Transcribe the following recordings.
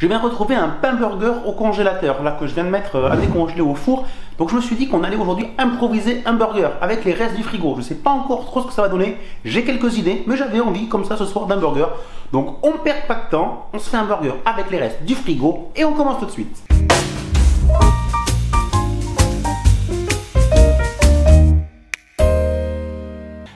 J'ai bien retrouvé un pain burger au congélateur, là que je viens de mettre à décongeler au four. Donc je me suis dit qu'on allait aujourd'hui improviser un burger avec les restes du frigo. Je ne sais pas encore trop ce que ça va donner, j'ai quelques idées, mais j'avais envie comme ça ce soir d'un burger. Donc on ne perd pas de temps, on se fait un burger avec les restes du frigo et on commence tout de suite.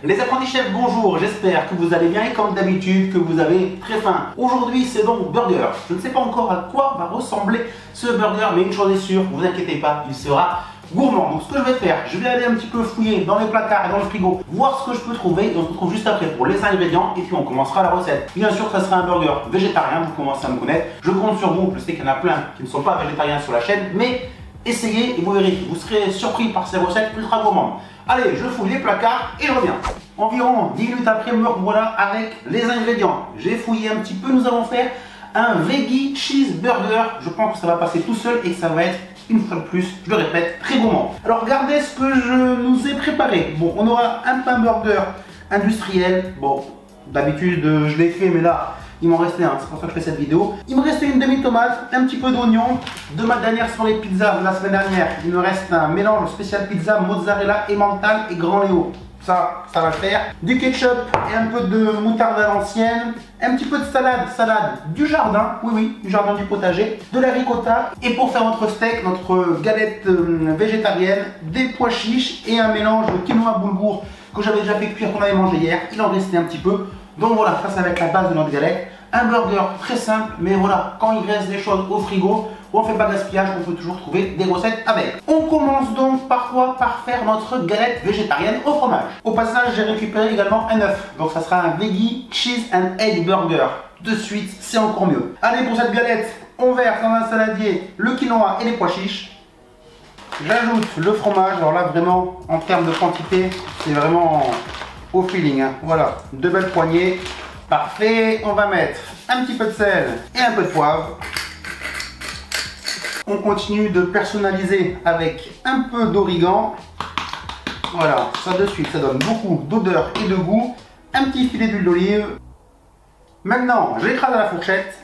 Les apprentis chefs, bonjour, j'espère que vous allez bien et comme d'habitude que vous avez très faim. Aujourd'hui c'est donc burger. Je ne sais pas encore à quoi va ressembler ce burger, mais une chose est sûre, vous inquiétez pas, il sera gourmand. Donc ce que je vais faire, je vais aller un petit peu fouiller dans les placards et dans le frigo, voir ce que je peux trouver et on se retrouve juste après pour les ingrédients et puis on commencera la recette. Bien sûr ça sera un burger végétarien, vous commencez à me connaître. Je compte sur vous, je sais qu'il y en a plein qui ne sont pas végétariens sur la chaîne, mais essayez et vous verrez, vous serez surpris par ces recettes ultra gourmandes. Allez, je fouille les placards et je reviens. Environ 10 minutes après, me revoilà avec les ingrédients. J'ai fouillé un petit peu, nous allons faire un veggie cheeseburger. Je pense que ça va passer tout seul et que ça va être, une fois de plus, je le répète, très gourmand. Alors regardez ce que je nous ai préparé. Bon, on aura un pain burger industriel. Bon, d'habitude je l'ai fait, mais là, il m'en restait un, c'est pour ça que je fais cette vidéo. Il me restait une demi-tomate, un petit peu d'oignon. De ma dernière sur les pizzas de la semaine dernière, il me reste un mélange spécial pizza, mozzarella, emmental et grand Léo. Ça va le faire. Du ketchup et un peu de moutarde à l'ancienne. Un petit peu de salade du jardin, oui, du jardin du potager. De la ricotta. Et pour faire notre steak, notre galette végétarienne, des pois chiches et un mélange de quinoa boulgour que j'avais déjà fait cuire, qu'on avait mangé hier. Il en restait un petit peu. Donc voilà, ça va être la base de notre galette. Un burger très simple, mais voilà, quand il reste des choses au frigo, on ne fait pas de gaspillage, on peut toujours trouver des recettes avec. On commence donc par quoi? Par faire notre galette végétarienne au fromage. Au passage, j'ai récupéré également un œuf, donc ça sera un veggie cheese and egg burger. De suite, c'est encore mieux. Allez, pour cette galette, on verse dans un saladier le quinoa et les pois chiches. J'ajoute le fromage, alors là vraiment, en termes de quantité, c'est vraiment au feeling, hein. Voilà, 2 belles poignées. Parfait, on va mettre un petit peu de sel et un peu de poivre. On continue de personnaliser avec un peu d'origan. Voilà, ça de suite, ça donne beaucoup d'odeur et de goût. Un petit filet d'huile d'olive. Maintenant, j'écrase à la fourchette.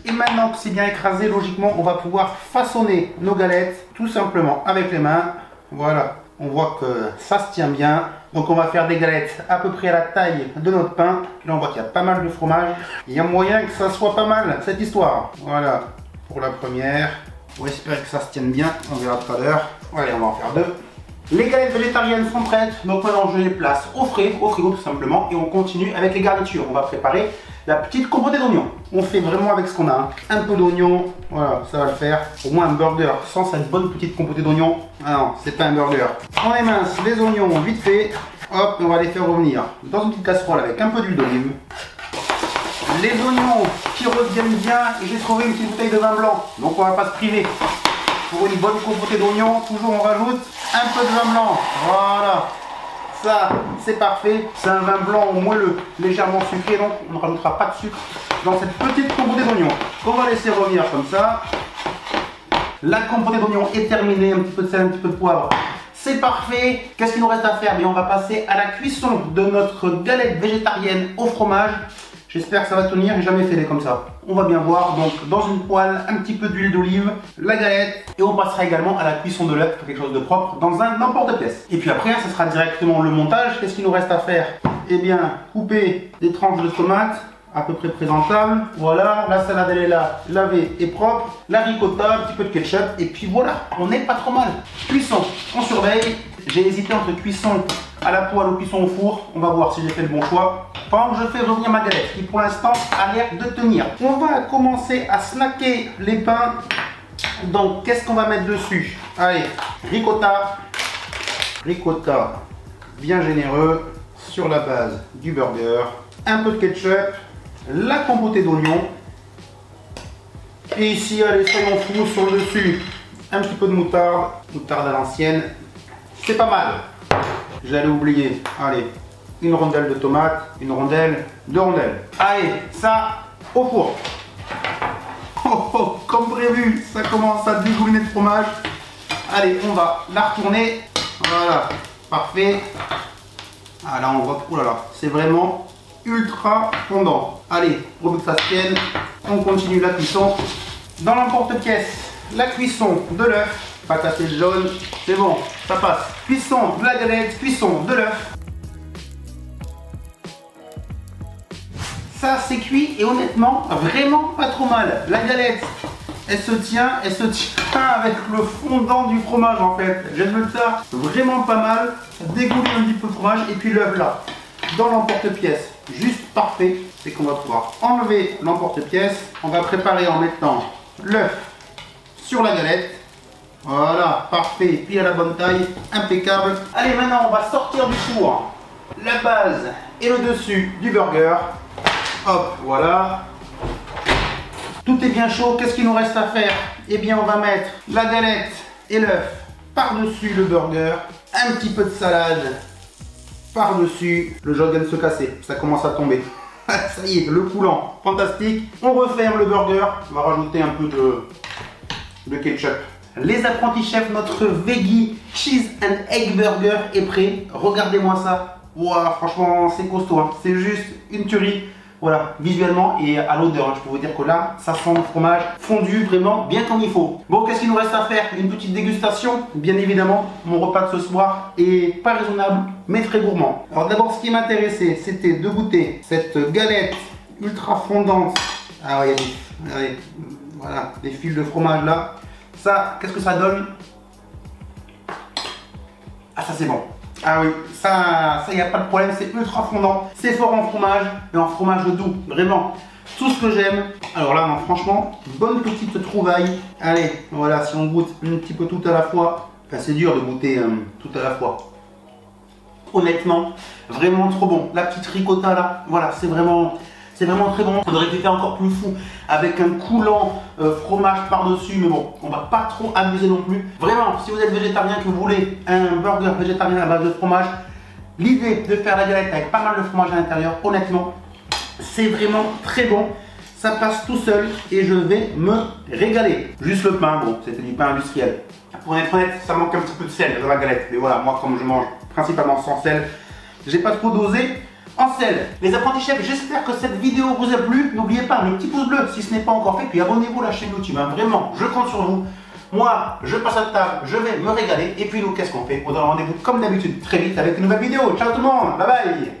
Et maintenant que c'est bien écrasé, logiquement, on va pouvoir façonner nos galettes tout simplement avec les mains. Voilà. On voit que ça se tient bien. Donc on va faire des galettes à peu près à la taille de notre pain. Là on voit qu'il y a pas mal de fromage. Il y a moyen que ça soit pas mal cette histoire. Voilà pour la première. On va espérer que ça se tienne bien. On verra tout à l'heure. Allez, on va en faire 2. Les galettes végétariennes sont prêtes. Donc maintenant je les place au frais, au frigo tout simplement. Et on continue avec les garnitures. On va préparer la petite compotée d'oignons. On fait vraiment avec ce qu'on a. Hein. Un peu d'oignon, voilà, ça va le faire. Au moins un burger sans cette bonne petite compotée d'oignons. Ah non, c'est pas un burger. On émince les oignons vite fait. Hop, on va les faire revenir dans une petite casserole avec un peu d'huile d'olive. Les oignons qui reviennent bien. Et j'ai trouvé une petite bouteille de vin blanc. Donc on va pas se priver. Pour une bonne compotée d'oignons, toujours on rajoute un peu de vin blanc. Voilà. Ça, c'est parfait. C'est un vin blanc moelleux, légèrement sucré, donc on ne rajoutera pas de sucre dans cette petite compotée d'oignons. On va laisser revenir comme ça. La compotée d'oignons est terminée, un petit peu de sel, un petit peu de poivre. C'est parfait. Qu'est-ce qu'il nous reste à faire? On va passer à la cuisson de notre galette végétarienne au fromage. J'espère que ça va tenir, j'ai jamais fait des comme ça. On va bien voir, donc dans une poêle, un petit peu d'huile d'olive, la galette, et on passera également à la cuisson de l'œuf pour quelque chose de propre dans un emporte-pièce. Et puis après, ce sera directement le montage. Qu'est-ce qu'il nous reste à faire? Eh bien, couper des tranches de tomates, à peu près présentable. Voilà, la salade elle est là, lavée et propre. La ricotta, un petit peu de ketchup, et puis voilà, on n'est pas trop mal. Cuisson, on surveille. J'ai hésité entre cuisson à la poêle ou cuisson au four. On va voir si j'ai fait le bon choix. Pendant que je fais revenir ma galette, qui pour l'instant a l'air de tenir. On va commencer à snacker les pains. Donc, qu'est-ce qu'on va mettre dessus? Allez, ricotta. Ricotta bien généreux sur la base du burger. Un peu de ketchup. La compotée d'oignons. Et ici, allez, soyons fous, sur le dessus, un petit peu de moutarde. Moutarde à l'ancienne. C'est pas mal. J'allais oublier. Allez, une rondelle de tomate, une rondelle, 2 rondelles. Allez, ça au four. Oh, oh, comme prévu, ça commence à dégouliner de fromage. Allez, on va la retourner. Voilà, parfait. Ah là on voit, oh là là, c'est vraiment ultra fondant. Allez, pour que ça se tienne, on continue la cuisson. Dans l'emporte-pièce, la cuisson de l'œuf, pas casser le jaune, c'est bon, ça passe. Cuisson de la galette, cuisson de l'œuf. Ça c'est cuit et honnêtement, vraiment pas trop mal. La galette, elle se tient avec le fondant du fromage en fait. J'aime ça, vraiment pas mal. Ça dégouline un petit peu de fromage et puis l'œuf là, dans l'emporte-pièce, juste parfait. C'est qu'on va pouvoir enlever l'emporte-pièce. On va préparer en mettant l'œuf sur la galette. Voilà, parfait, puis à la bonne taille, impeccable. Allez, maintenant on va sortir du four la base et le dessus du burger. Hop, voilà. Tout est bien chaud, qu'est-ce qu'il nous reste à faire? Eh bien on va mettre la galette et l'œuf par-dessus le burger, un petit peu de salade par-dessus. Le jaune vient de se casser, ça commence à tomber. Ça y est, le coulant, fantastique. On referme le burger, on va rajouter un peu de ketchup. Les apprentis chefs, notre veggie cheese and egg burger est prêt. Regardez-moi ça. Wow, franchement, c'est costaud, hein. C'est juste une tuerie. Voilà, visuellement et à l'odeur, je peux vous dire que là, ça sent le fromage fondu vraiment bien comme il faut. Bon, qu'est-ce qu'il nous reste à faire? Une petite dégustation. Bien évidemment, mon repas de ce soir est pas raisonnable, mais très gourmand. Alors d'abord, ce qui m'intéressait, c'était de goûter cette galette ultra fondante. Ah oui, allez, voilà, des fils de fromage là. Ça, qu'est-ce que ça donne? Ah, ça c'est bon. Ah oui, ça y a pas de problème, c'est ultra fondant, c'est fort en fromage, et en fromage doux, vraiment, tout ce que j'aime. Alors là, non, franchement, bonne petite trouvaille. Allez, voilà, si on goûte un petit peu tout à la fois, enfin c'est dur de goûter tout à la fois. Honnêtement, vraiment trop bon. La petite ricotta là, voilà, c'est vraiment très bon. On aurait pu faire encore plus fou avec un coulant fromage par-dessus, mais bon, on va pas trop abuser non plus. Vraiment, si vous êtes végétarien, que vous voulez un burger végétarien à base de fromage, l'idée de faire la galette avec pas mal de fromage à l'intérieur, honnêtement, c'est vraiment très bon. Ça passe tout seul et je vais me régaler. Juste le pain, bon, c'était du pain industriel. Pour être honnête, ça manque un petit peu de sel dans la galette. Mais voilà, moi comme je mange principalement sans sel, j'ai pas trop dosé en sel. Les apprentis chefs, j'espère que cette vidéo vous a plu. N'oubliez pas le petit pouce bleu si ce n'est pas encore fait. Puis abonnez-vous à la chaîne YouTube. Hein. Vraiment, je compte sur vous. Moi, je passe à table, je vais me régaler. Et puis nous, qu'est-ce qu'on fait? On donne rendez-vous comme d'habitude très vite avec une nouvelle vidéo. Ciao tout le monde, bye bye.